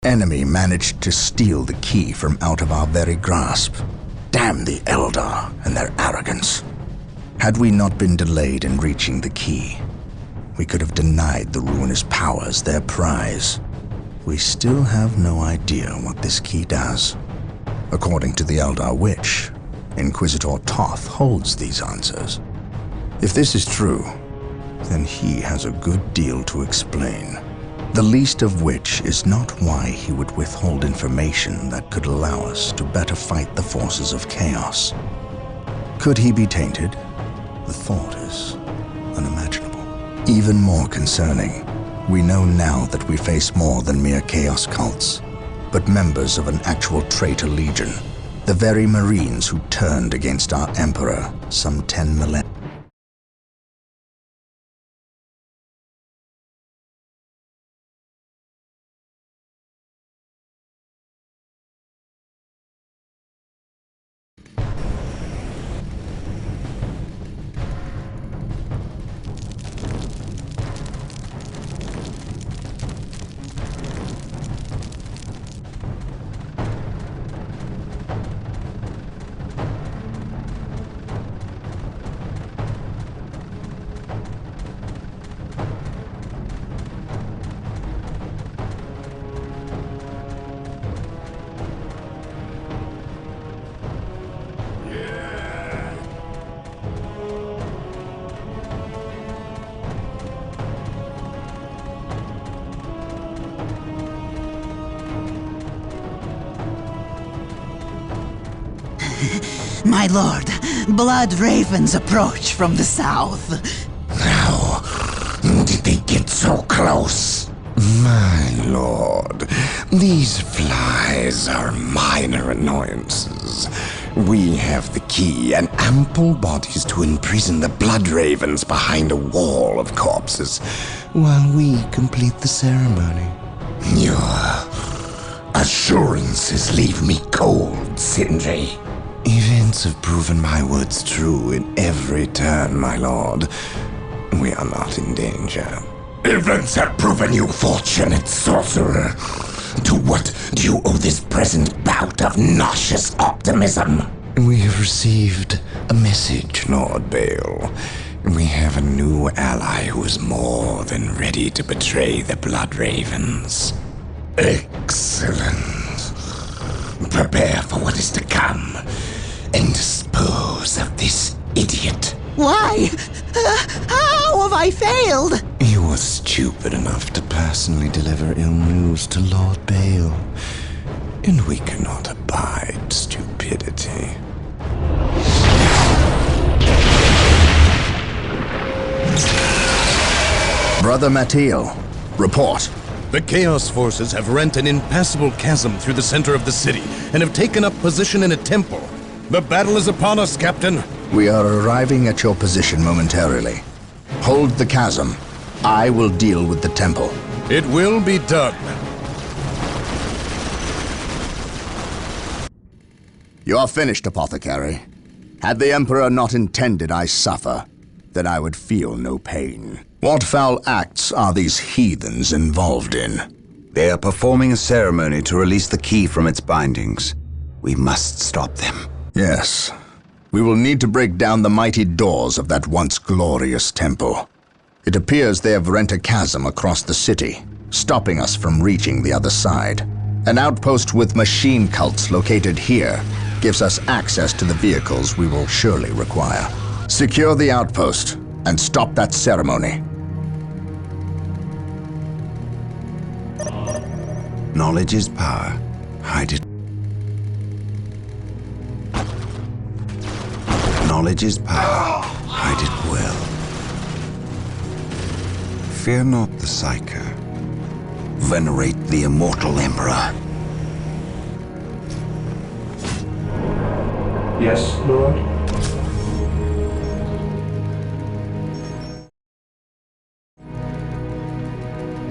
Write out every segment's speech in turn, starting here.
Enemy managed to steal the key from out of our very grasp. Damn the Eldar and their arrogance. Had we not been delayed in reaching the key, we could have denied the ruinous powers their prize. We still have no idea what this key does. According to the Eldar Witch, Inquisitor Toth holds these answers. If this is true, then he has a good deal to explain. The least of which is not why he would withhold information that could allow us to better fight the forces of chaos. Could he be tainted? The thought is unimaginable. Even more concerning, we know now that we face more than mere chaos cults, but members of an actual traitor legion, the very Marines who turned against our Emperor some 10 millennia. My lord, blood ravens approach from the south. How did they get so close? My lord, these flies are minor annoyances. We have the key and ample bodies to imprison the blood ravens behind a wall of corpses, while we complete the ceremony. Your assurances leave me cold, Sindri. Events have proven my words true in every turn, my lord. We are not in danger. Events have proven you fortunate, sorcerer. To what do you owe this present bout of nauseous optimism? We have received a message, Lord Bale. We have a new ally who is more than ready to betray the Blood Ravens. Excellent. Prepare for what is to come, and dispose of this idiot. Why? How have I failed? You were stupid enough to personally deliver ill news to Lord Bale, and we cannot abide stupidity. Brother Mattiel, report. The Chaos Forces have rent an impassable chasm through the center of the city and have taken up position in a temple. The battle is upon us, Captain. We are arriving at your position momentarily. Hold the chasm. I will deal with the temple. It will be done. You are finished, Apothecary. Had the Emperor not intended I suffer, then I would feel no pain. What foul acts are these heathens involved in? They are performing a ceremony to release the key from its bindings. We must stop them. Yes. We will need to break down the mighty doors of that once glorious temple. It appears they have rent a chasm across the city, stopping us from reaching the other side. An outpost with machine cults located here gives us access to the vehicles we will surely require. Secure the outpost and stop that ceremony. Knowledge is power. Hide it. Knowledge is power. Hide it well. Fear not the Psyker. Venerate the immortal Emperor. Yes, Lord?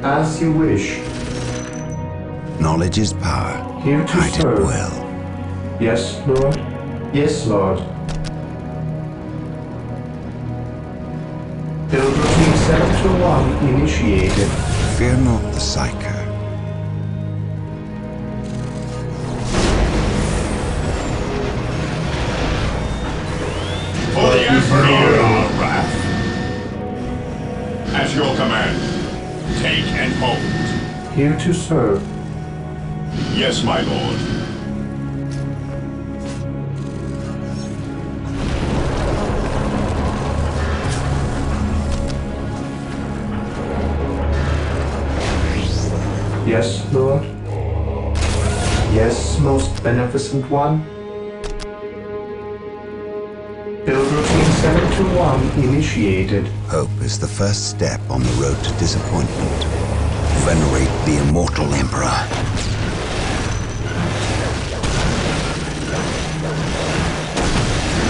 As you wish. Knowledge is power. Here to Hide serve. it well. Yes, Lord? Yes, Lord. Build routine 721 initiated. Fear not the Psyker. here to serve. Yes, my lord. Yes, Lord. Yes, most beneficent one. Pilgrimage 721 initiated. Hope is the first step on the road to disappointment. Venerate the immortal Emperor.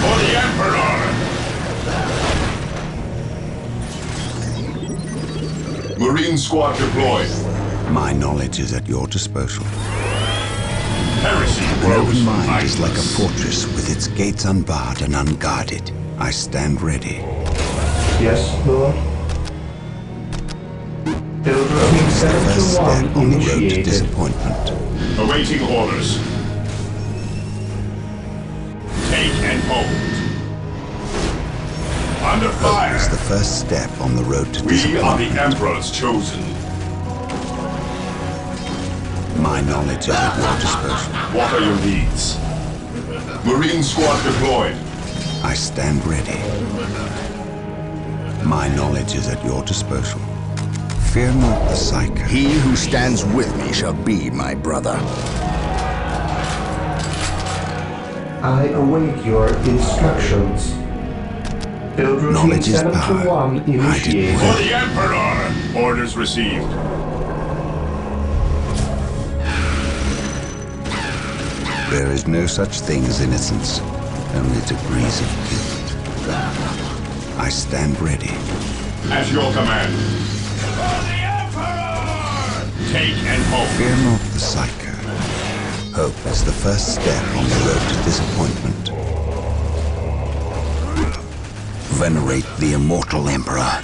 For the Emperor! Marine squad deployed. My knowledge is at your disposal. Heresy An grows open from mind is like a idleness. fortress with its gates unbarred and unguarded. I stand ready. Yes, Lord. Pilgrimage It's the first step 721 on the road to initiated. disappointment. Awaiting orders. Take and hold. Under fire. It's the first step on the road to We are the disappointment. Emperor's chosen. My knowledge is at your disposal. What are your needs? Marine squad deployed. I stand ready. My knowledge is at your disposal. Fear not the psycho. He who stands with me shall be my brother. I await your instructions. Pilgrimage Knowledge is power. 721 Hide it initiated. For the Emperor! Orders received. There is no such thing as innocence, only degrees of guilt. I stand ready. At your command. For the Emperor! Take and hold. Fear not the psycho. Hope is the first step on the road to disappointment. Venerate the immortal Emperor.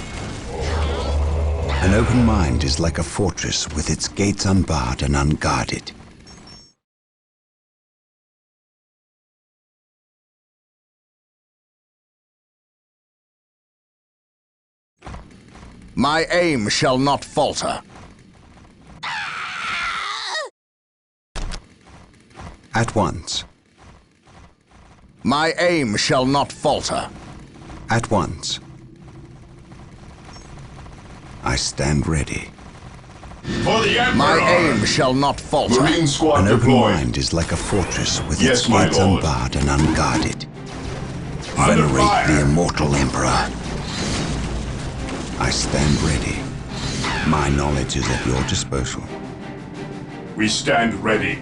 An open mind is like a fortress with its gates unbarred and unguarded. My aim shall not falter. At once. My aim shall not falter. At once. I stand ready. For the Emperor! My aim shall not falter. Marine squad An open deployed. mind is like a fortress with Yes, its my gates lord. unbarred and unguarded. Under Venerate fire. the immortal Emperor. I stand ready. My knowledge is at your disposal. We stand ready.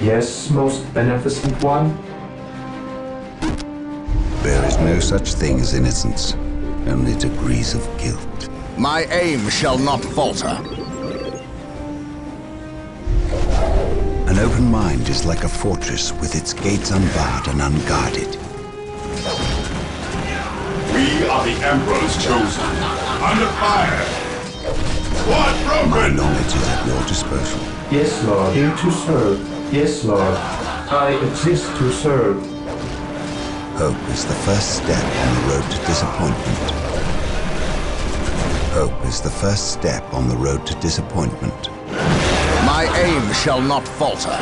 Yes, most beneficent one. There is no such thing as innocence, only degrees of guilt. My aim shall not falter. An open mind is like a fortress with its gates unbarred and unguarded. We are the Emperor's chosen. Under fire. Squad My broken. knowledge is at your disposal. Yes, Lord. Here to serve. Yes, Lord. I exist to serve. Hope is the first step on the road to disappointment. Hope is the first step on the road to disappointment. My aim shall not falter.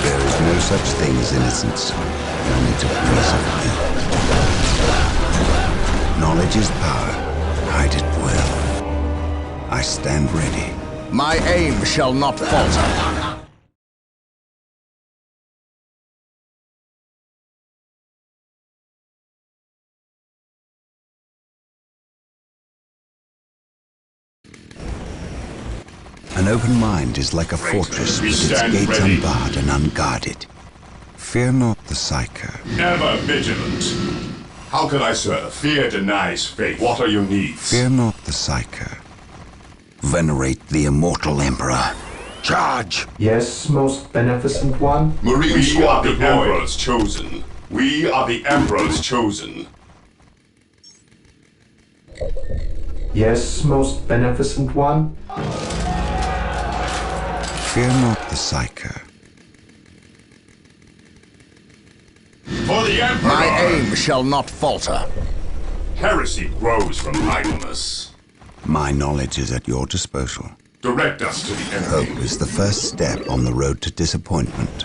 There is no such thing as innocence, only degrees of guilt. Knowledge is power. Hide it well. I stand ready. My aim shall not falter. An open mind is like a fortress We with its stand gates ready. unbarred and unguarded. Fear not the psycho. Ever vigilant. How can I serve? Fear denies faith. What are your needs? Fear not the psycho. Venerate the immortal Emperor. Charge! Yes, most beneficent one. Marine squad deployed. The Emperor's chosen. We are the Emperor's chosen. Yes, most beneficent one. Fear not the psycho. For the Emperor! My aim shall not falter. Heresy grows from idleness. My knowledge is at your disposal. Direct us to the enemy. Hope is the first step on the road to disappointment.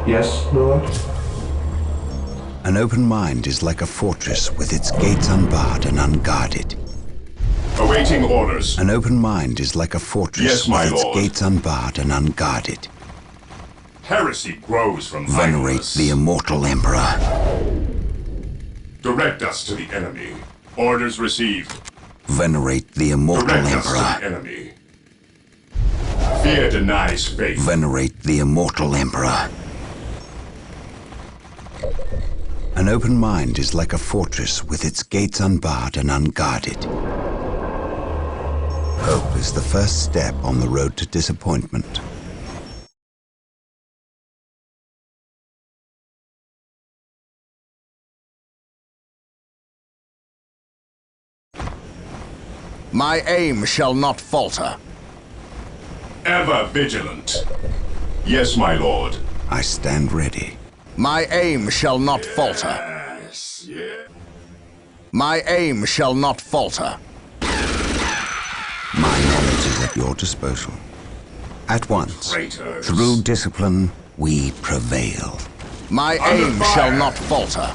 Yes, Lord? An open mind is like a fortress with its gates unbarred and unguarded. Awaiting orders. An open mind is like a fortress Yes, my with its lord. gates unbarred and unguarded. Heresy grows from Venerate idleness. the immortal emperor. Direct us to the enemy. Orders received. Venerate the immortal Direct us to emperor. the enemy. Fear denies faith. Venerate the immortal emperor. An open mind is like a fortress with its gates unbarred and unguarded. Hope is the first step on the road to disappointment. My aim shall not falter. Ever vigilant. Yes, my lord. I stand ready. My aim shall not falter. Yes, yeah. My aim shall not falter. My knowledge is at your disposal. At once, Traitors. through discipline, we prevail. My aim fire. shall not falter.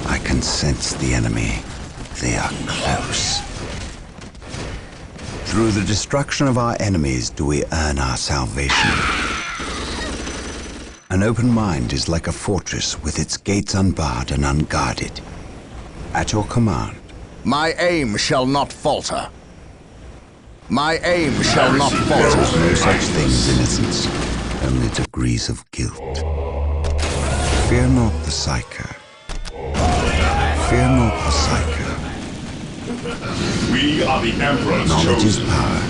I can sense the enemy. They are close. Through the destruction of our enemies do we earn our salvation. An open mind is like a fortress with its gates unbarred and unguarded. At your command. My aim shall not falter. My aim shall not falter. No such thing as innocence, only degrees of guilt. Fear not the psycho. Fear not the psycho. We are the Emperor's Knowledge is chosen. power.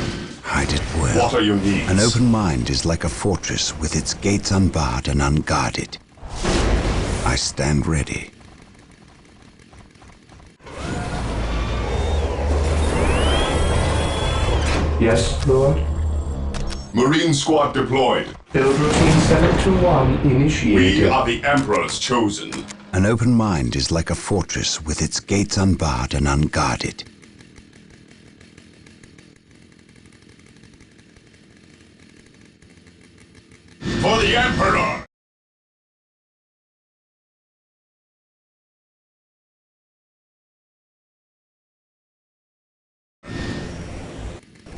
Hide it well. What are your needs? An open mind is like a fortress with its gates unbarred and unguarded. I stand ready. Yes, Lord? Marine squad deployed. Build routine 721 initiated. We are the Emperor's chosen. An open mind is like a fortress with its gates unbarred and unguarded. For the Emperor!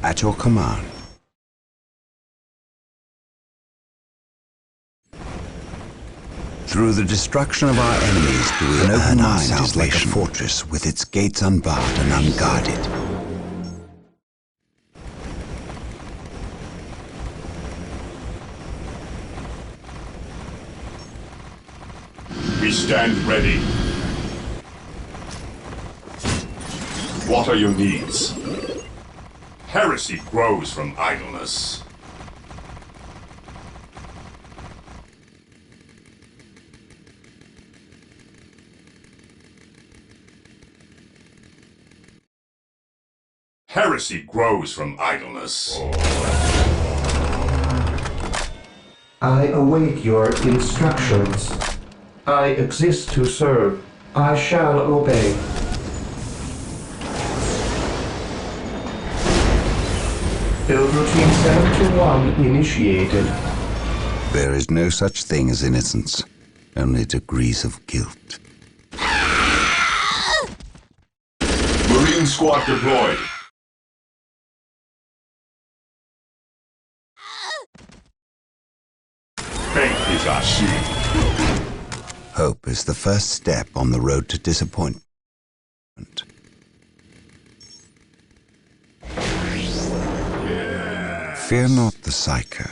At your command. Through the destruction of our enemies do we earn our salvation. An open mind is like a fortress with its gates unbarred and unguarded. We stand ready. What are your needs? Heresy grows from idleness. Heresy grows from idleness. I await your instructions. I exist to serve. I shall obey. Build routine 721 initiated. There is no such thing as innocence, only degrees of guilt. Marine squad deployed. Faith is our shield. Hope is the first step on the road to disappointment. Fear not the psycho.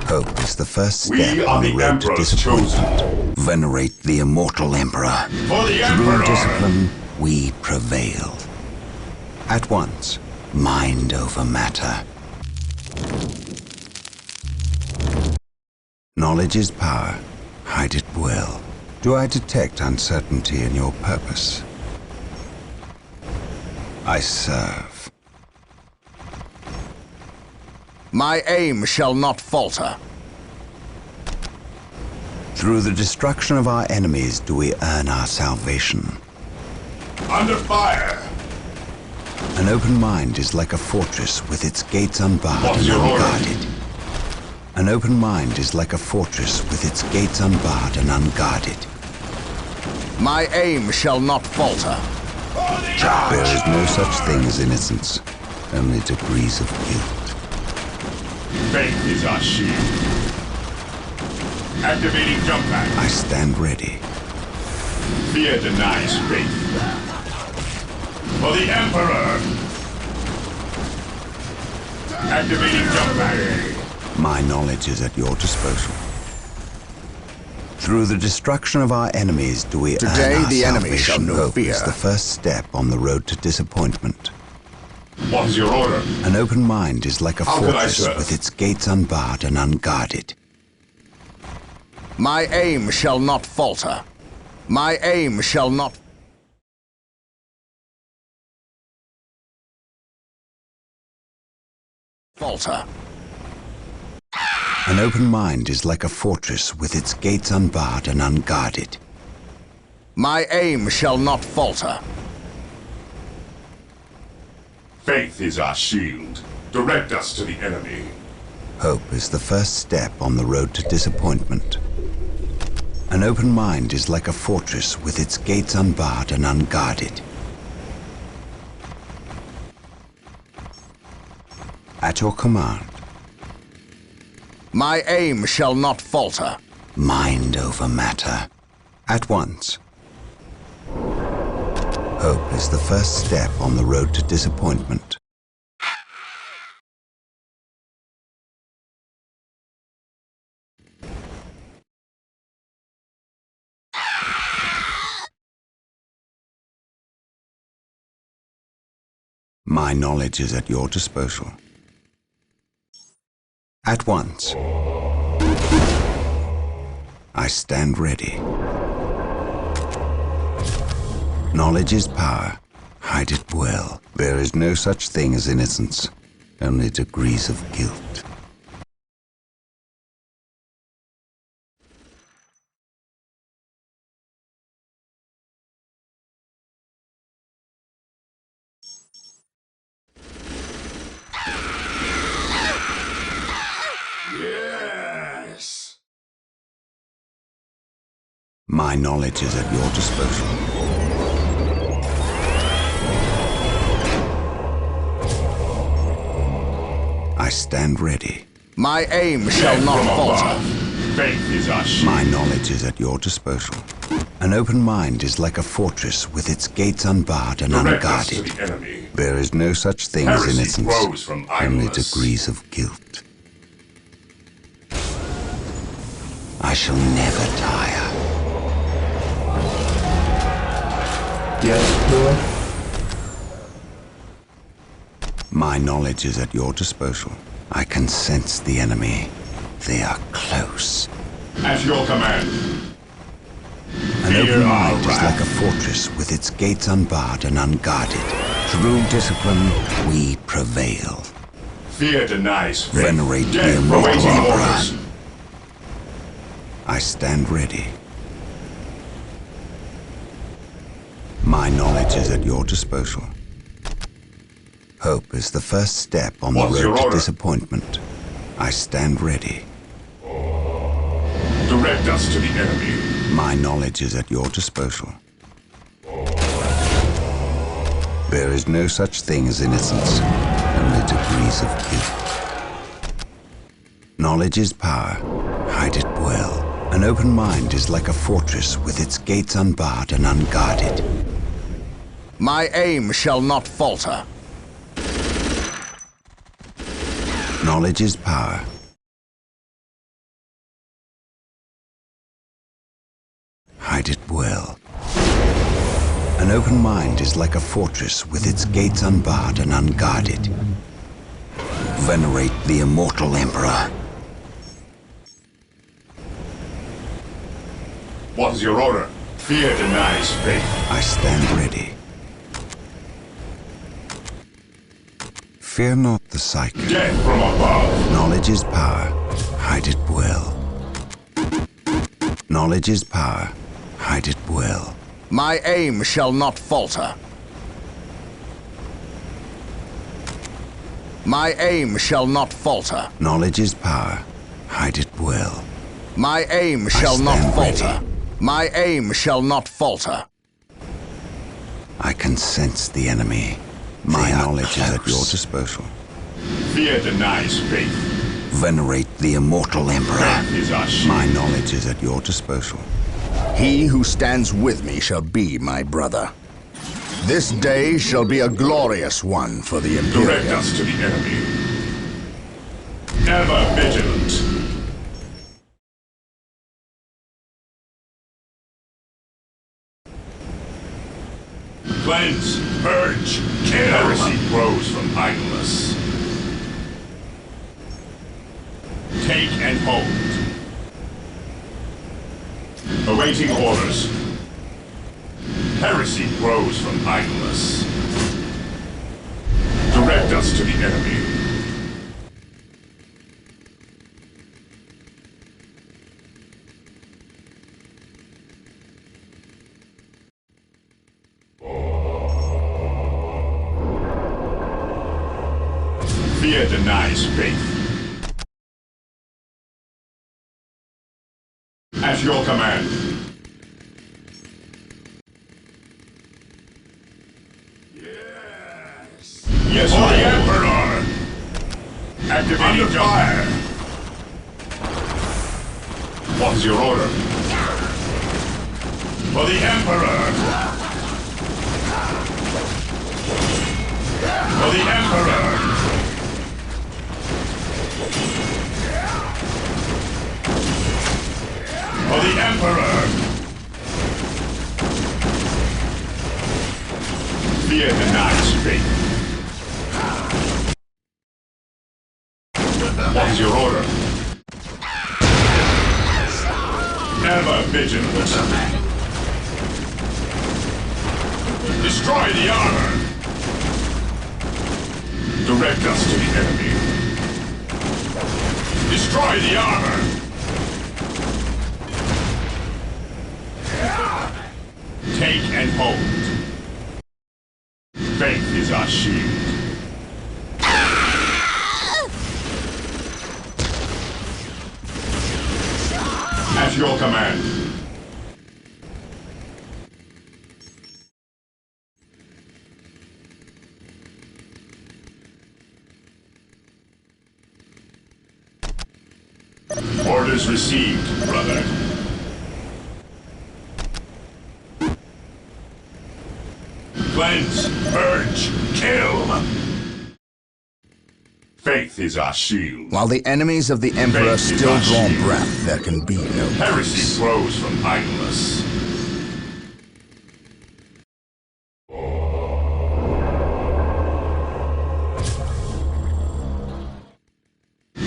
Hope is the first step We are on the the road to Emperor's disappointment. chosen. Venerate the immortal emperor. For the Through Emperor! discipline, we prevail. At once, mind over matter. Knowledge is power. Hide it well. Do I detect uncertainty in your purpose? I serve. My aim shall not falter. Through the destruction of our enemies do we earn our salvation. Under fire! An open mind is like a fortress with its gates unbarred What's and your order? unguarded. An open mind is like a fortress with its gates unbarred and unguarded. My aim shall not falter. There is no such thing as innocence, only degrees of guilt. Faith is our shield. Activating jump pack. I stand ready. Fear denies faith. For the Emperor! Activating jump pack. My knowledge is at your disposal. Through the destruction of our enemies do we Today earn our the enemy shall salvation. know Hope fear. is the first step on the road to disappointment. What is your order? An open mind is like a How can I fortress serve? with its gates unbarred and unguarded. My aim shall not falter. My aim shall not falter. An open mind is like a fortress with its gates unbarred and unguarded. My aim shall not falter. Faith is our shield. Direct us to the enemy. Hope is the first step on the road to disappointment. An open mind is like a fortress with its gates unbarred and unguarded. At your command. My aim shall not falter. Mind over matter. At once. Hope is the first step on the road to disappointment. My knowledge is at your disposal. At once. I stand ready. Knowledge is power. Hide it well. There is no such thing as innocence, only degrees of guilt. Yes! My knowledge is at your disposal. I stand ready. My aim shall Death not from falter. above. Faith is our shield. My knowledge is at your disposal. An open mind is like a fortress with its gates unbarred and Direct us to unguarded. the enemy. There is no such thing as Heresy innocence, grows from only idleness. degrees of guilt. I shall never tire. Yes, Lord. My knowledge is at your disposal. I can sense the enemy. They are close. At your command. An Fear open our mind is wrath. like a fortress with its gates unbarred and unguarded. Through discipline, we prevail. Fear denies faith. Venerate the Death immortal awaiting Emperor. orders. I stand ready. My knowledge is at your disposal. Hope is the first step on the What's your road to order? disappointment. I stand ready. Direct us to the enemy. My knowledge is at your disposal. There is no such thing as innocence, only degrees of guilt. Knowledge is power. Hide it well. An open mind is like a fortress with its gates unbarred and unguarded. My aim shall not falter. Knowledge is power. Hide it well. An open mind is like a fortress with its gates unbarred and unguarded. Venerate the immortal Emperor. What is your order? Fear denies faith. I stand ready. Fear not the psyche. Death from above. Knowledge is power. Hide it well. Knowledge is power. Hide it well. My aim shall not falter. My aim shall not falter. Knowledge is power. Hide it well. My aim shall not stand falter. ready. My aim shall not falter. I can sense the enemy. My They are knowledge is at close. your disposal. Fear denies faith. Venerate the immortal Emperor. Death is our shield. My knowledge is at your disposal. He who stands with me shall be my brother. This day shall be a glorious one for the Direct Imperium. us to the enemy. Ever vigilant. Cleanse, purge, kill. Heresy grows from idleness. Take and hold. Awaiting orders. Heresy grows from idleness. Direct us to the enemy. Fear denies faith. At your command. Yes, for the Emperor! Activating fire! What is your order? For the Emperor! For the Emperor! For the Emperor! Fear denies faith. What is your order? Ever vigilant. Destroy the armor. Direct us to the enemy. Destroy the armor. Take and hold. Faith is our shield. At your command. Orders received, brother. Cleanse, purge, kill! Faith is our shield. While the enemies of the Emperor Faith is still our draw shield. breath, there can be no Heresy peace. grows from idleness.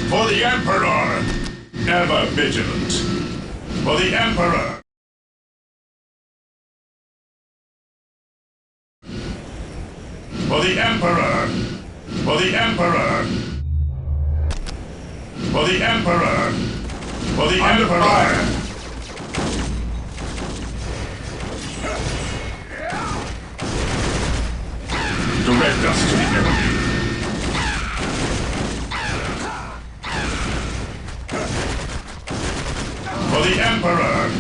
For the Emperor! Ever vigilant. For the Emperor! For the Emperor! For the Emperor! For the Emperor! For the Emperor! Direct us to the enemy. For the Emperor!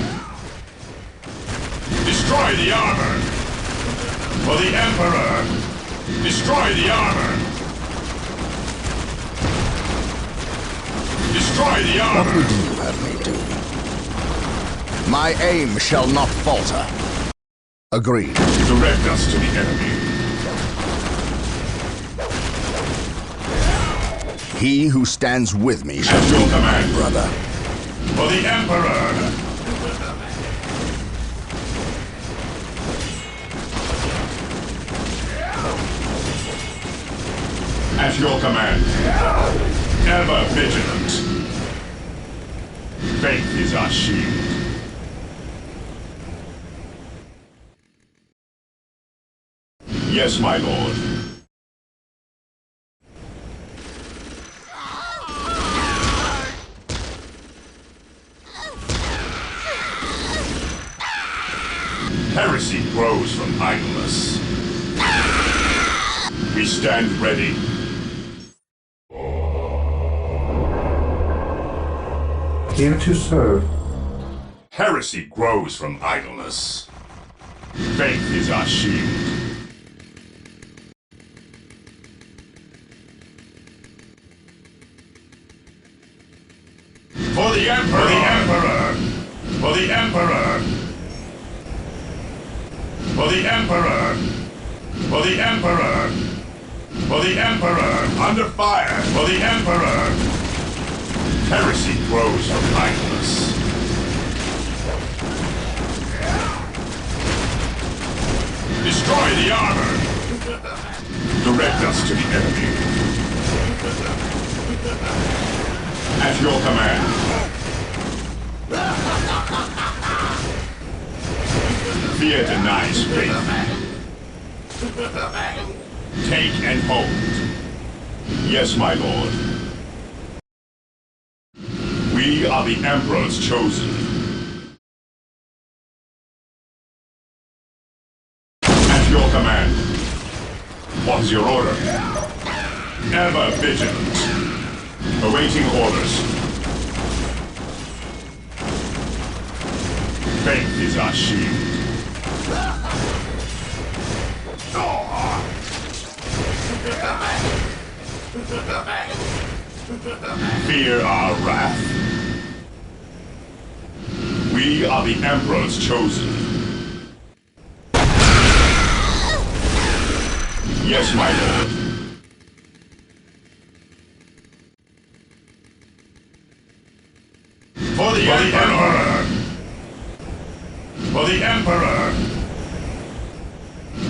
Destroy the armor! For the Emperor! Destroy the armor! Destroy the What armor! would you have me do? My aim shall not falter. Agreed. Direct us to the enemy. He who stands with me shall At your be my command. brother. For the Emperor! At your command. Ever vigilant. Faith is our shield. Yes, my lord. Heresy grows from idleness. We stand ready. Here to serve. Heresy grows from idleness. Faith is our shield. For the Emperor! For the Emperor! For the Emperor! For the Emperor! For the Emperor! Under fire! For the Emperor! Heresy grows from idleness. Destroy the armor! Direct us to the enemy. At your command. Fear denies faith. Take and hold. Yes, my lord. We are the Emperor's chosen. At your command. What is your order? Ever vigilant. Awaiting orders. Faith is our shield. Fear our wrath. We are the Emperor's chosen. Yes, my lord. For the Emperor! For the Emperor!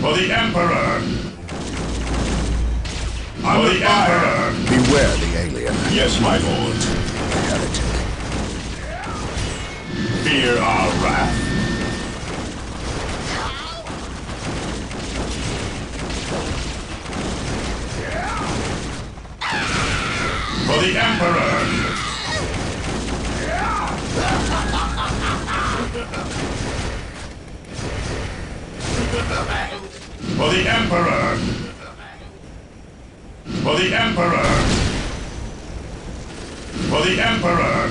For the Emperor! For the Emperor! Beware the alien. Yes, my lord. The heretic. Fear our wrath. For the Emperor! For the Emperor! For the Emperor! For the Emperor!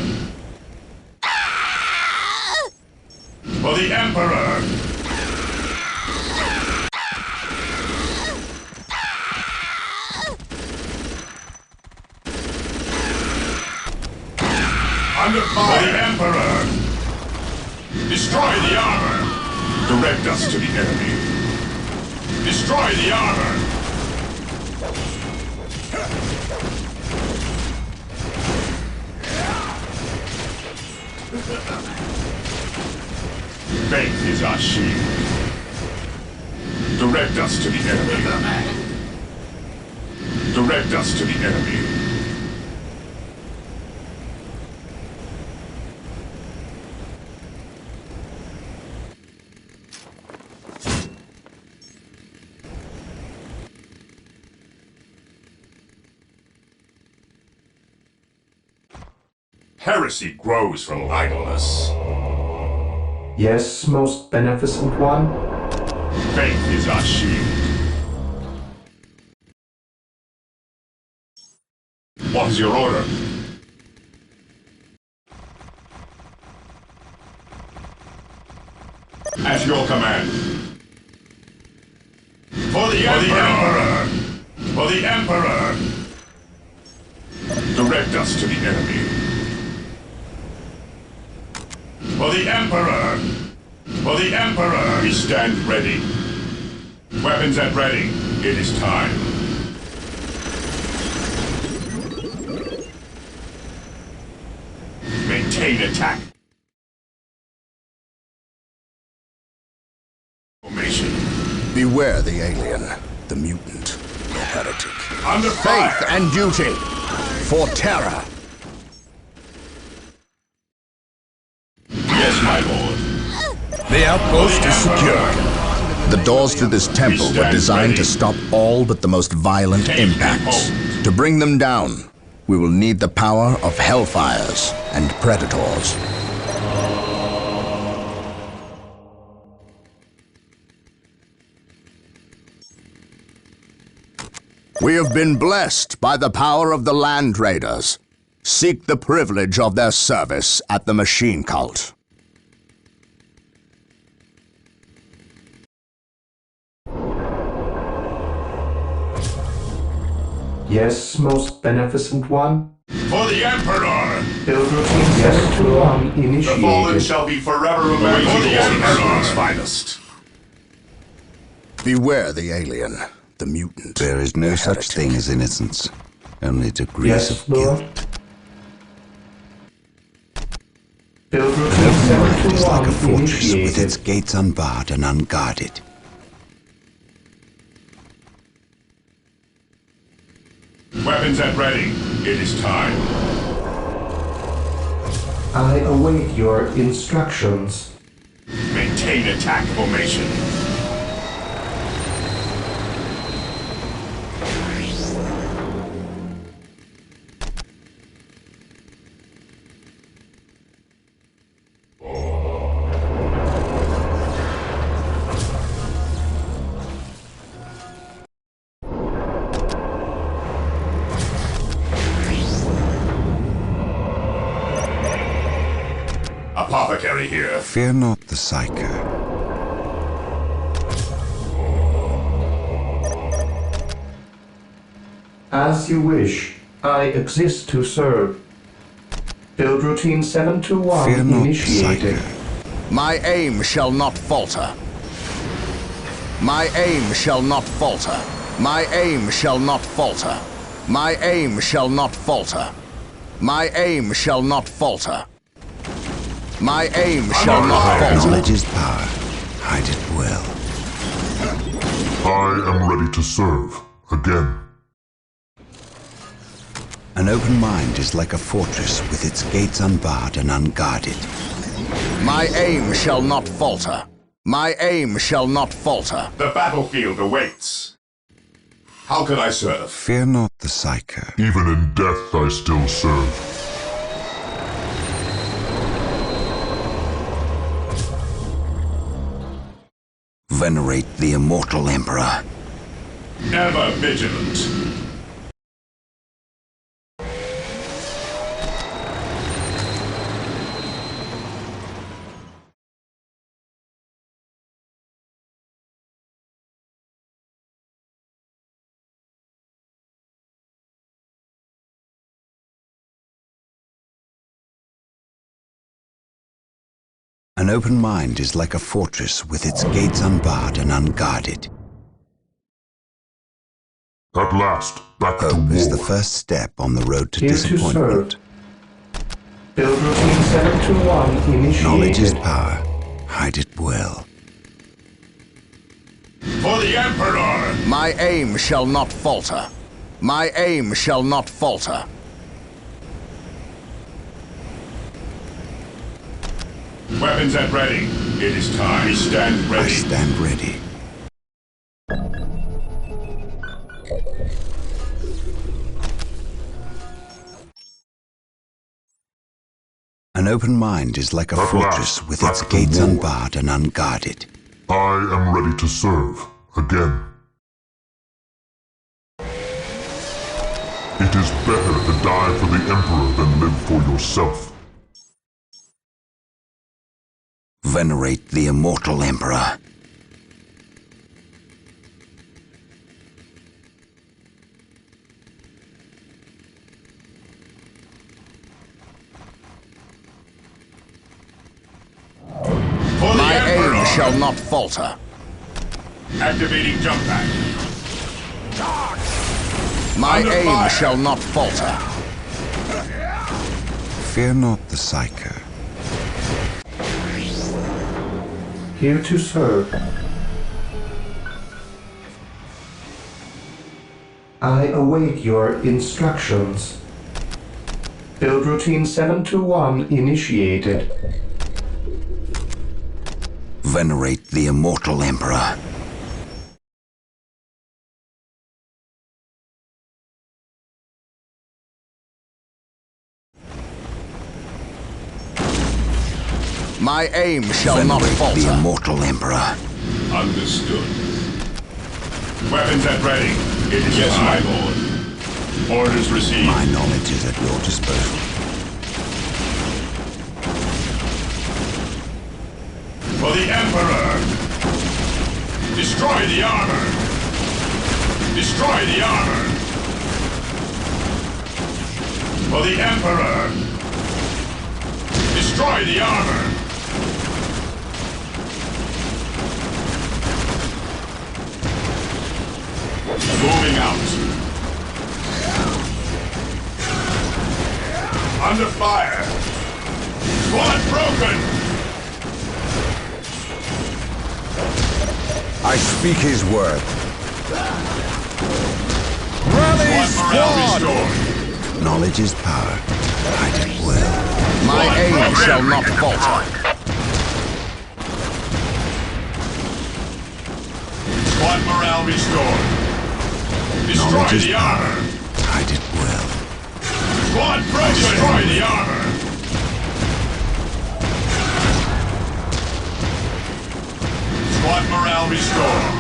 For the Emperor! Under fire! For the Emperor! Destroy the armor! Direct us to the enemy. Destroy the armor! Faith is our shield. Direct us to the enemy. Direct us to the enemy. Heresy grows from idleness. Yes, most beneficent one. Faith is our shield. What is your order? At your command. For the Emperor! For the Emperor! Direct us to the enemy. For the Emperor! For the Emperor! We stand ready. Weapons at ready. It is time. Maintain attack. Formation. Beware the alien, the mutant, the heretic. Under fire! Faith and duty for terror. Yes, my lord. The outpost is secure. The doors to this temple were designed to stop all but the most violent impacts. To bring them down, we will need the power of hellfires and predators. We have been blessed by the power of the Land Raiders. Seek the privilege of their service at the machine cult. Yes, most beneficent one. For the Emperor! Build routine 721 initiated. The fallen shall be forever remembered. For the Emperor's finest. Beware the alien, the mutant. There is no such thing as innocence, only degrees Yes, of Lord. guilt. Build An routine open mind is like a 721 fortress with its initiated. gates unbarred and unguarded. Weapons at ready. It is time. I await your instructions. Maintain attack formation. Apothecary here. Fear not the psycho. As you wish, I exist to serve. Build routine 721 Fear not the initiated. psycho. My aim shall not falter. My aim shall not falter. My aim shall not falter. My aim shall not falter. My aim shall not falter. My aim shall not falter. Knowledge is power. Hide it well. I am ready to serve. Again. An open mind is like a fortress with its gates unbarred and unguarded. My aim shall not falter. My aim shall not falter. The battlefield awaits. How can I serve? Fear not the psycho. Even in death I still serve. Venerate the immortal emperor. Ever vigilant. An open mind is like a fortress with its gates unbarred and unguarded. At last, back to Hope is the war. first step on the road to Here to serve. disappointment. Build routine 721 initiated. Knowledge is power. Hide it well. For the Emperor! My aim shall not falter. My aim shall not falter. Weapons at ready. It is time. We stand I ready. stand ready. An open mind is like a At fortress last, with back its to gates war. unbarred and unguarded. I am ready to serve. Again. It is better to die for the Emperor than live for yourself. Venerate the immortal emperor. For the My Emperor! aim shall not falter. Activating jump pack. My Under aim fire. shall not falter. Fear not the psycho. Here to serve. I await your instructions. Build routine 721 initiated. Venerate the immortal emperor. My aim shall not Venerate the falter. immortal emperor. Understood. Weapons at ready. It is yes, my lord. Orders received. My knowledge is at your disposal. For the Emperor! Destroy the armor! Destroy the armor! For the Emperor! Destroy the armor! Moving out! Under fire! Squad broken! I speak his word. Rally squad! Knowledge is power. I did well. My aim shall not falter. Squad morale restored. Destroy Knowledge is the power. armor! I did well. Squad broken! Destroy the armor! Squad morale restored.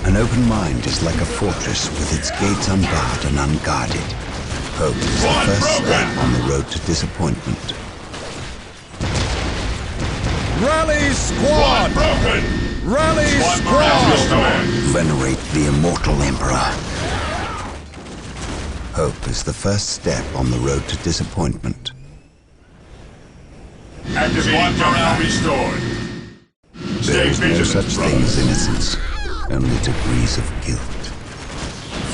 An open mind is like a fortress with its gates unbarred and unguarded. Hope is the first step on the road to disappointment. Squad Rally squad! broken! Rally Squad morale restored. Venerate the immortal Emperor. Hope is the first step on the road to disappointment. Activate squad morale restored. There Stay is no vigilant, such thing as innocence, only degrees of guilt.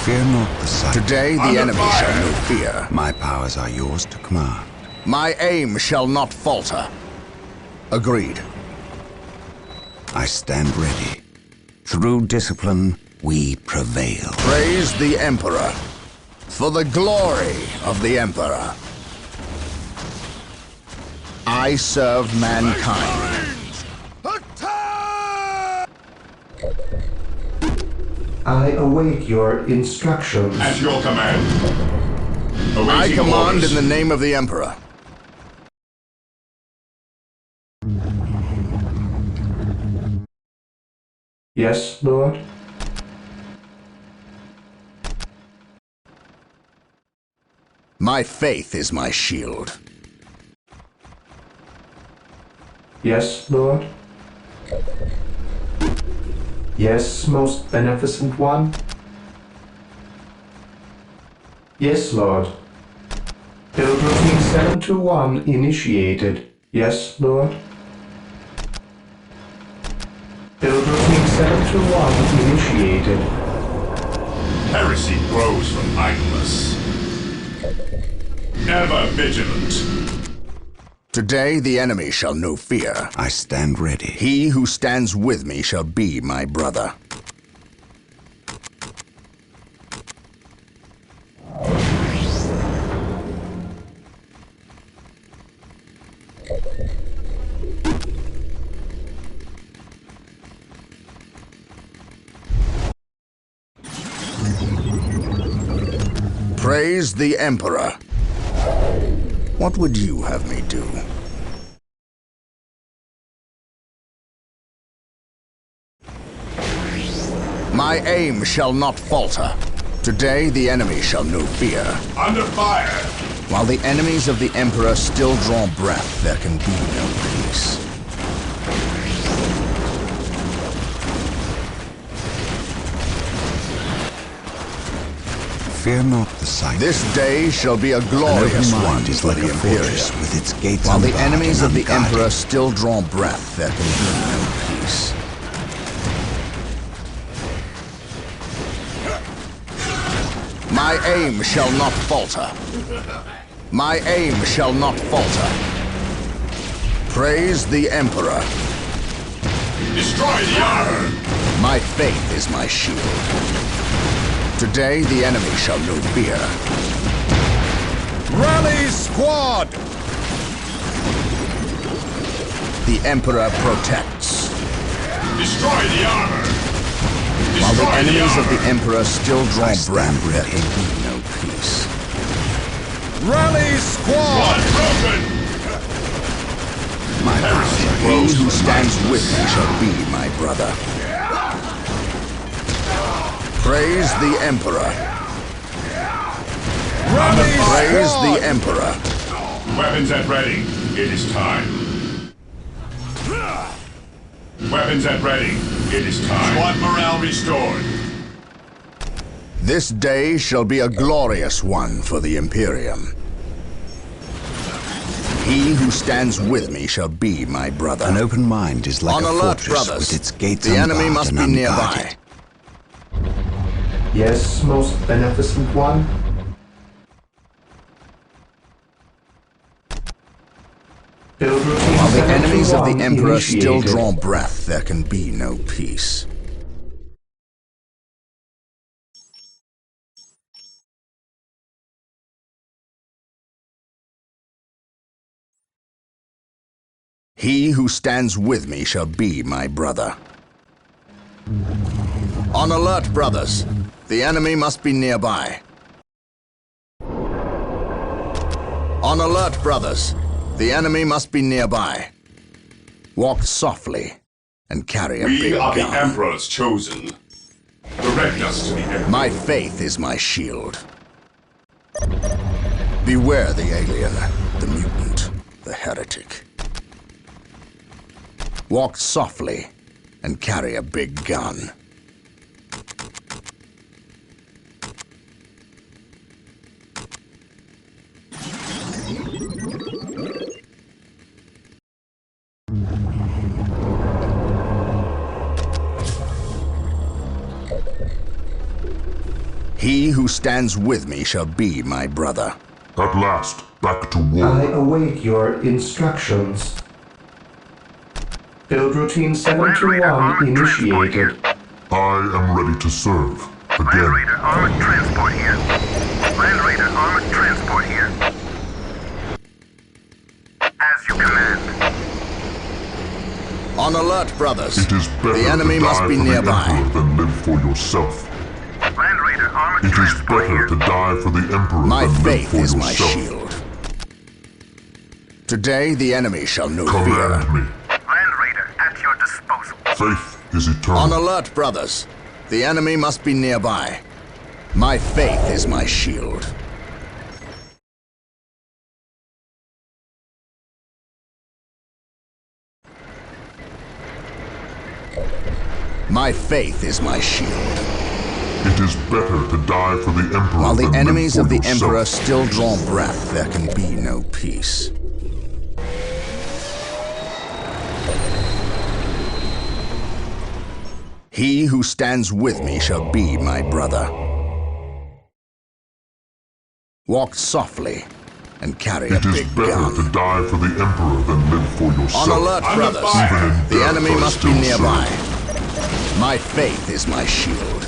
Fear not the sight. Today the Under enemy fire. shall know fear. My powers are yours to command. My aim shall not falter. Agreed. I stand ready. Through discipline, we prevail. Praise the Emperor. For the glory of the Emperor. I serve mankind. I await your instructions. At your command. I Awaiting command orders. in the name of the Emperor. Yes, Lord? My faith is my shield. Yes, Lord? Yes, most beneficent one? Yes, Lord. Build routine 721 initiated. Yes, Lord? Build routine 721 initiated. Heresy grows from idleness. Ever vigilant. Today the enemy shall know fear. I stand ready. He who stands with me shall be my brother. Praise the Emperor. What would you have me do? My aim shall not falter. Today the enemy shall know fear. Under fire. While the enemies of the Emperor still draw breath, there can be no peace. Fear not the sight. This day shall be a An glorious open one mind is for like the a fortress Imperium. with its gates While the unbarred enemies and of the unguarded. Emperor still draw breath, there can be no peace. My aim shall not falter. My aim shall not falter. Praise the Emperor. Destroy the armor. My faith is my shield. Today the enemy shall know fear. Rally squad! The Emperor protects. Destroy the armor. While the Destroy enemies of armor. the Emperor still draw I stand breath, there ready. can be no peace. Rally squad! Squad broken. My powers are He yours who to stands command. with me shall be my brother. Praise the Emperor. Praise the Emperor. Weapons at ready. It is time. Weapons at ready. It is time. Squad morale restored. This day shall be a glorious one for the Imperium. He who stands with me shall be my brother. An open mind is like On a alert, fortress brothers. with its gates The enemy unbarred must and be unguarded. nearby. Yes, most beneficent one? Build routine While the enemies of the 721 Emperor still initiated. draw breath, there can be no peace. He who stands with me shall be my brother. On alert, brothers. The enemy must be nearby. On alert, brothers. The enemy must be nearby. Walk softly and carry a We big are the gun. Emperor's chosen. Direct us to the Emperor. My faith is my shield. Beware the alien, the mutant, the heretic. Walk softly and carry a big gun. He who stands with me shall be my brother. At last, back to I war. await your instructions. Build routine 721 initiated. I am ready to serve. Land Again. Raider armored transport here. Land Raider armored transport here. As you command. On alert, brothers. It is better The enemy to must die be for nearby. the Emperor than live for yourself. Land Raider armored It is transport better here. to die for the Emperor My than live faith for is my yourself. shield. Today the enemy shall know Command fear. me. Land Raider at your disposal. Faith is eternal. On alert, brothers. The enemy must be nearby. My faith is my shield. My faith is my shield. It is better to die for the Emperor While the than enemies live of for the yourself. Emperor still draw breath, there can be no peace. He who stands with me shall be my brother. Walk softly and carry a It is big better gun. to die for the Emperor than live for yourself. On alert, Under brothers. fire. Even in The death, enemy I must be still nearby. serve. My faith is my shield.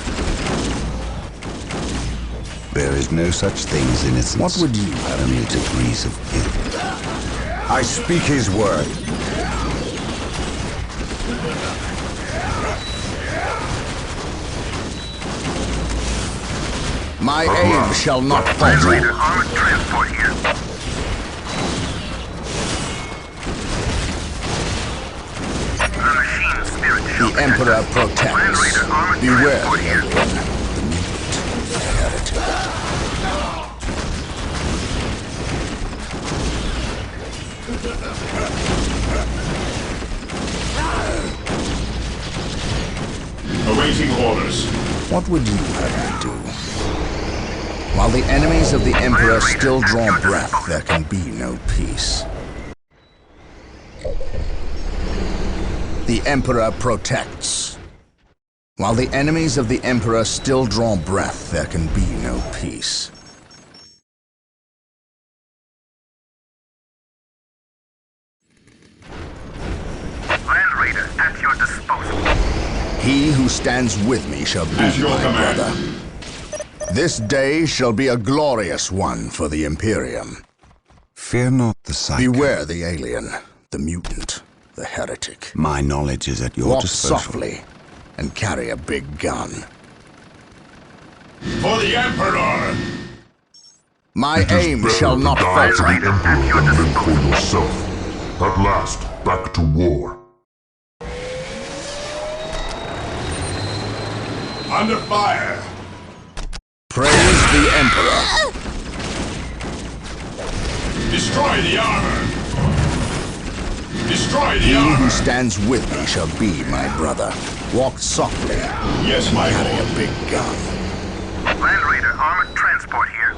There is no such thing as innocence. What would you have Only me do? degrees of guilt. I speak his word. My aim shall not Land falter. Raider armored transport here. The machine spirit shall The Emperor Land protects. Raider armored Beware transport the here. alien, the mutant, the heretic. Awaiting orders. What would you have me do? While the enemies of the Emperor still draw breath, there can be no peace. The Emperor protects. While the enemies of the Emperor still draw breath, there can be no peace. Land Raider at your disposal. He who stands with me shall be At your my command. brother. This day shall be a glorious one for the Imperium. Fear not the sight. Beware the alien, the mutant, the heretic. My knowledge is at your Walk disposal. softly and carry a big gun. For the Emperor! My It is aim better shall to not die for falter. the Emperor than live for yourself. At last, back to war. Under fire! Praise the Emperor. Destroy the armor! Destroy the He armor! who stands with me shall be my brother. Walk softly. Yes, my Carry lord. a big gun. Land Raider armored transport here.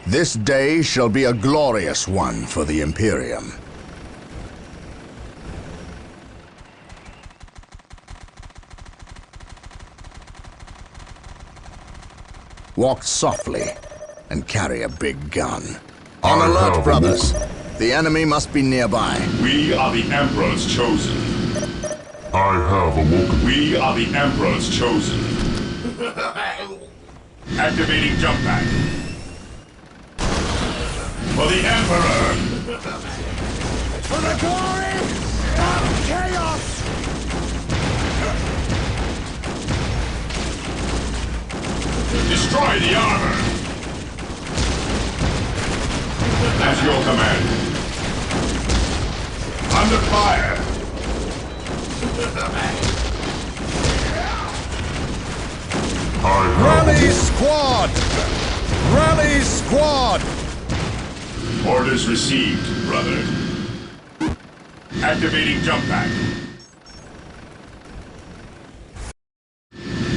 This day shall be a glorious one for the Imperium. Walk softly and carry a big gun. On I alert, have brothers. The enemy must be nearby. We are the Emperor's chosen. I have awoken. We are the Emperor's chosen. Activating jump pack. For the Emperor! For the glory of chaos! Destroy the armor! At your command. Under fire! I have Rally awoken. squad! Rally squad! Orders received, brother. Activating jump pack.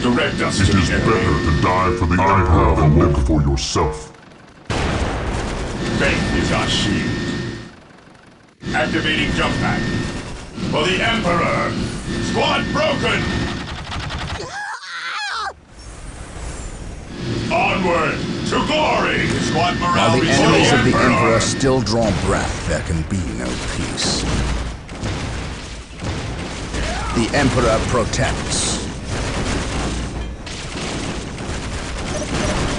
Direct us It to is the better enemy. to die for the Emperor than live for yourself. Faith is our shield. Activating jump pack. For the Emperor! Squad broken! Onward to glory! Squad morale While the restored. enemies of the Emperor still draw breath, there can be no peace. The Emperor protects.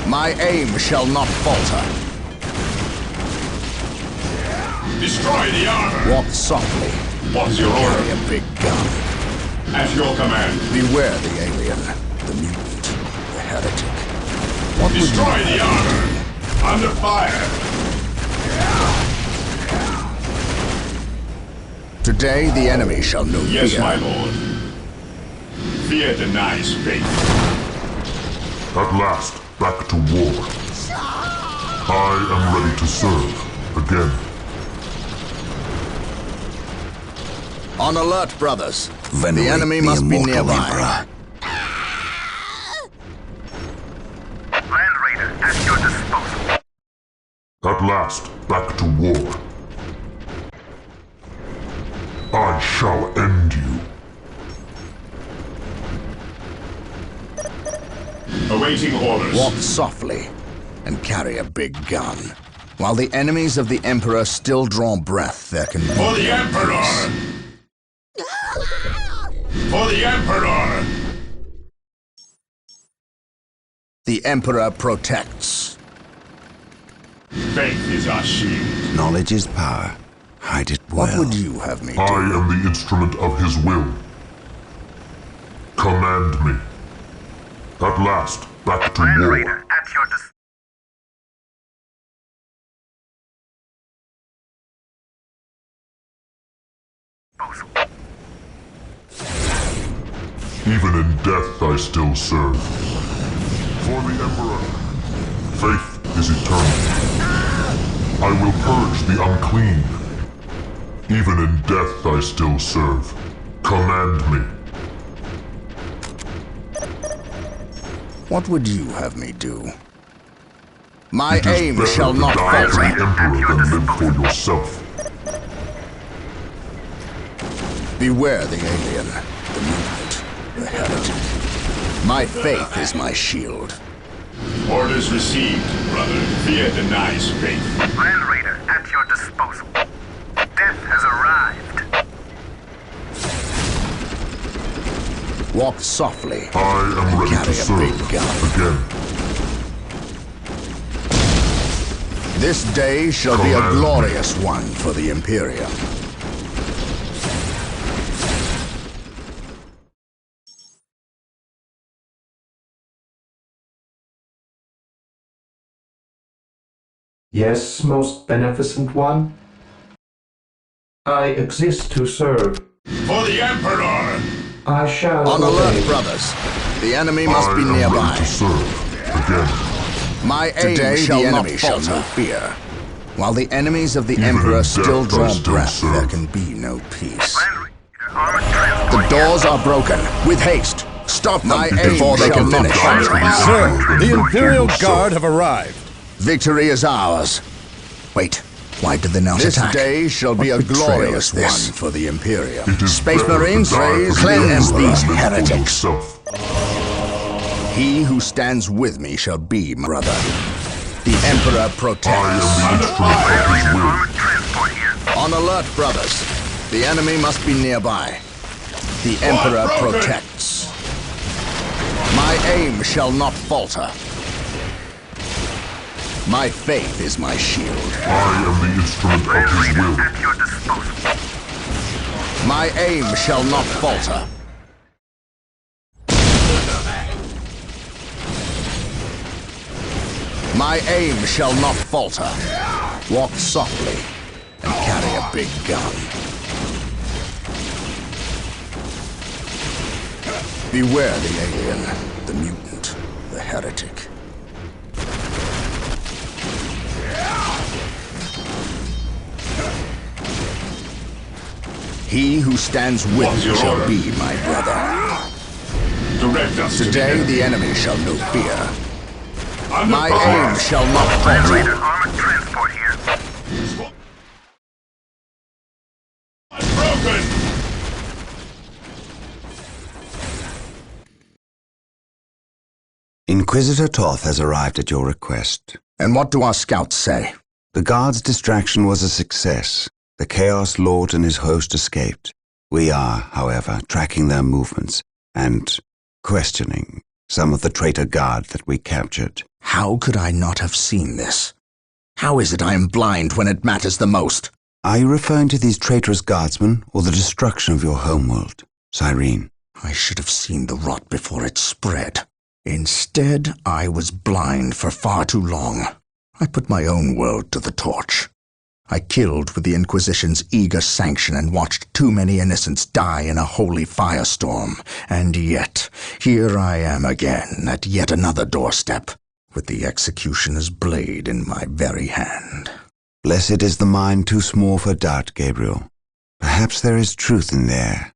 My aim shall not falter. Destroy the armor! Walk softly. What's your Carry order? a big gun. At your command. Beware the alien, the mutant, the heretic. What would Destroy you the have me armor! Under fire! do? Today the enemy shall know Yes, fear. my lord. Fear denies faith. At last, back to war. I am ready to serve again. On alert, brothers. Venerate The enemy the must be immortal nearby. Emperor. Land Raider at your disposal. At last, back to war. I shall end you. Awaiting orders. Walk softly and carry a big gun. While the enemies of the Emperor still draw breath, there can be For the no Emperor! peace. For the Emperor! The Emperor protects. Faith is our shield. Knowledge is power. Hide it well. What would you have me do? I am the instrument of his will. Command me. At last, back to Land war. Raider at your disposal. Even in death I still serve. For the Emperor. Faith is eternal. I will purge the unclean. Even in death I still serve. Command me. What would you have me do? My It is aim better shall to not die for falter. the Emperor than live for yourself. Beware the alien, the mutant, the heretic. My faith is my shield. Orders received, brother. Fear denies faith. Land Raider at your disposal. Death has arrived. Walk softly. I am ready Carry to a serve big gun. again. This day shall be a Command me. glorious one for the Imperium. Yes, most beneficent one. I exist to serve. For the Emperor! I shall On obey. alert, brothers. The enemy must be I am ready nearby. to serve. Again. My aim shall not falter. Fear. While the enemies of the Even Emperor in still death I draw still breath, serve. there can be no peace. Friendly. Armored transport The doors are broken. With haste. Stop them before they can finish. Sir, the Imperial Guard have arrived. Victory is ours. Wait, why did they not attack? This day shall be a glorious one for the Imperium. It is Space better Marines, to die for the cleanse Emperor these than for heretics. yourself. He who stands with me shall be my brother. The Emperor I am protects. the instrument of his will. armored transport here. On alert, brothers. The enemy must be nearby. The Emperor broken. protects. My aim shall not falter. My faith is my shield. I am the instrument of his will. At your disposal. My aim shall not falter. My aim shall not falter. Walk softly and carry a big gun. Beware the alien, the mutant, the heretic. He who stands with What's me your shall order? be my brother. Direct us Today to the enemy shall know fear. Under My fire. aim shall not Friendly. falter. Armored transport here. Broken! Inquisitor Toth has arrived at your request. And what do our scouts say? The guard's distraction was a success. The Chaos Lord and his host escaped. We are, however, tracking their movements and questioning some of the traitor guard that we captured. How could I not have seen this? How is it I am blind when it matters the most? Are you referring to these traitorous guardsmen or the destruction of your homeworld, Cyrene? I should have seen the rot before it spread. Instead, I was blind for far too long. I put my own world to the torch. I killed with the Inquisition's eager sanction and watched too many innocents die in a holy firestorm. And yet, here I am again at yet another doorstep, with the executioner's blade in my very hand. Blessed is the mind too small for doubt, Gabriel. Perhaps there is truth in there,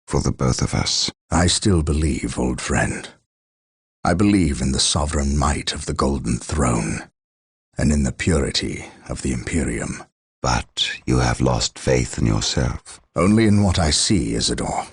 for the both of us. I still believe, old friend. I believe in the sovereign might of the Golden Throne, and in the purity of the Imperium. But you have lost faith in yourself. Only in what I see, Isidore.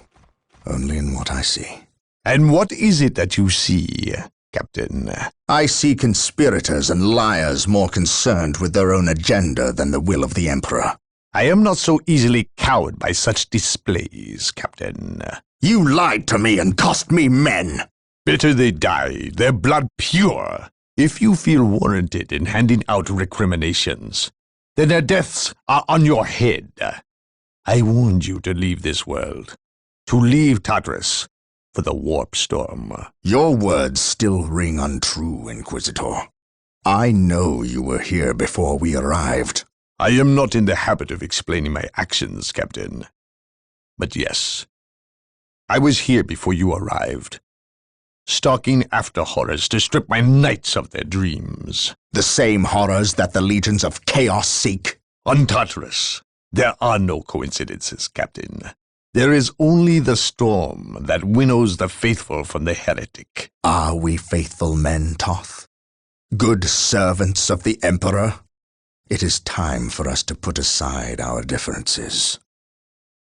Only in what I see. And what is it that you see, Captain? I see conspirators and liars more concerned with their own agenda than the will of the Emperor. I am not so easily cowed by such displays, Captain. You lied to me and cost me men! Better they die, their blood pure. If you feel warranted in handing out recriminations, then their deaths are on your head. I warned you to leave this world, to leave Tartarus for the warp storm. Your words still ring untrue, Inquisitor. I know you were here before we arrived. I am not in the habit of explaining my actions, Captain. But yes, I was here before you arrived, stalking after horrors to strip my knights of their dreams. The same horrors that the legions of chaos seek. On Tartarus, there are no coincidences, Captain. There is only the storm that winnows the faithful from the heretic. Are we faithful men, Toth? Good servants of the Emperor? It is time for us to put aside our differences.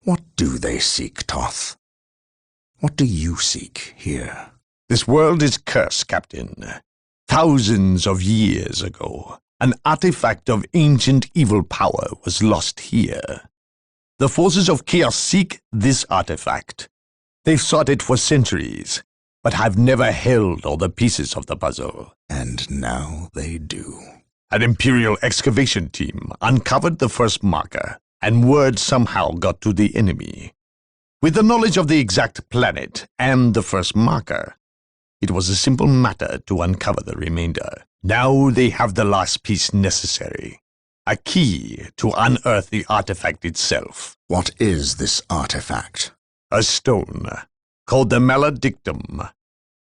What do they seek, Toth? What do you seek here? This world is cursed, Captain. Thousands of years ago, an artifact of ancient evil power was lost here. The forces of chaos seek this artifact. They've sought it for centuries, but have never held all the pieces of the puzzle. And now they do. An Imperial excavation team uncovered the first marker, and word somehow got to the enemy. With the knowledge of the exact planet and the first marker, it was a simple matter to uncover the remainder. Now they have the last piece necessary. a key to unearth the artifact itself. What is this artifact? A stone, called the Maledictum.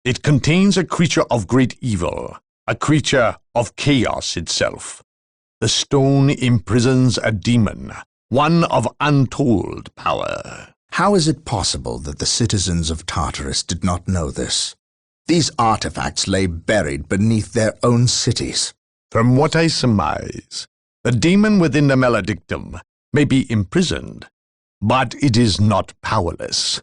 It contains a creature of great evil, a creature of chaos itself. The stone imprisons a demon, one of untold power. How is it possible that the citizens of Tartarus did not know this? These artifacts lay buried beneath their own cities. From what I surmise, the demon within the Maledictum may be imprisoned, but it is not powerless.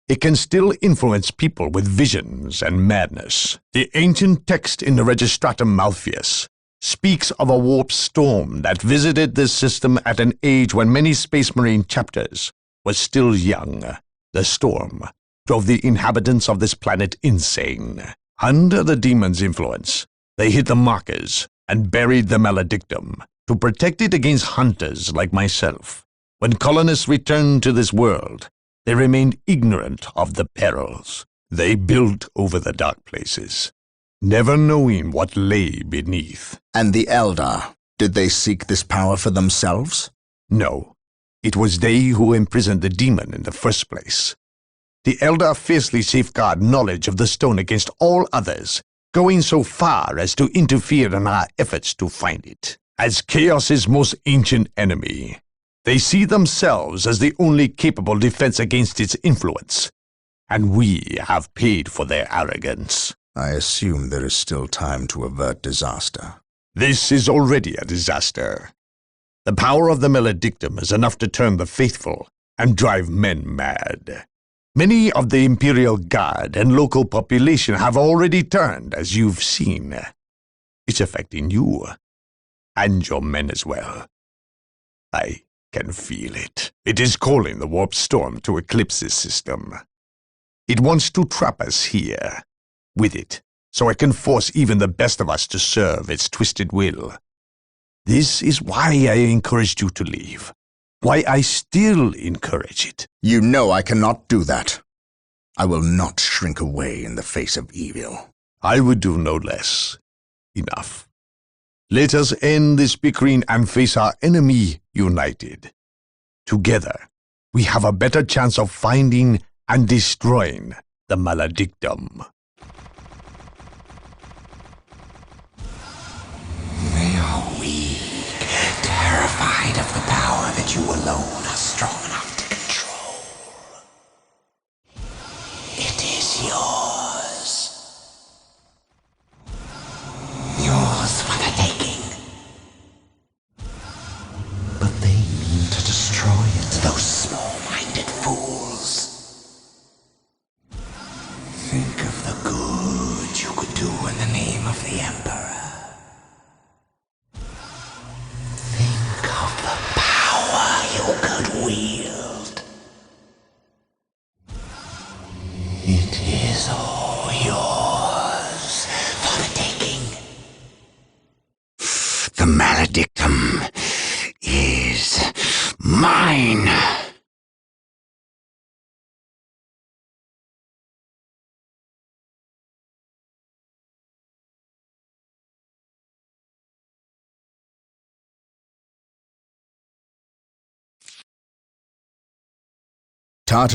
It can still influence people with visions and madness. The ancient text in the Registratum Malpheus speaks of a warp storm that visited this system at an age when many Space Marine chapters were still young. The storm drove the inhabitants of this planet insane. Under the demon's influence, they hit the markers and buried the Maledictum to protect it against hunters like myself. When colonists returned to this world, they remained ignorant of the perils. They built over the dark places, never knowing what lay beneath. And the Eldar, did they seek this power for themselves? No, it was they who imprisoned the demon in the first place. The Eldar fiercely safeguard knowledge of the stone against all others, going so far as to interfere in our efforts to find it. As Chaos's most ancient enemy, they see themselves as the only capable defense against its influence, and we have paid for their arrogance. I assume there is still time to avert disaster. This is already a disaster. The power of the Maledictum is enough to turn the faithful and drive men mad. Many of the Imperial Guard and local population have already turned, as you've seen. It's affecting you, and your men as well. I can feel it. It is calling the warp storm to eclipse this system. It wants to trap us here, with it, so it can force even the best of us to serve its twisted will. This is why I encouraged you to leave. Why I still encourage it. You know I cannot do that. I will not shrink away in the face of evil. I would do no less. Enough. Let us end this bickering and face our enemy united. Together, we have a better chance of finding and destroying the Maledictum. They are weak, terrified of the power that you alone are strong enough to control. It is yours. Yours for the taking. But they mean to destroy it, those small-minded fools. Think of the good you could do in the name of the Emperor. Think of the power you could wield. It is all yours for the taking. The Maledictum is mine. Tartarus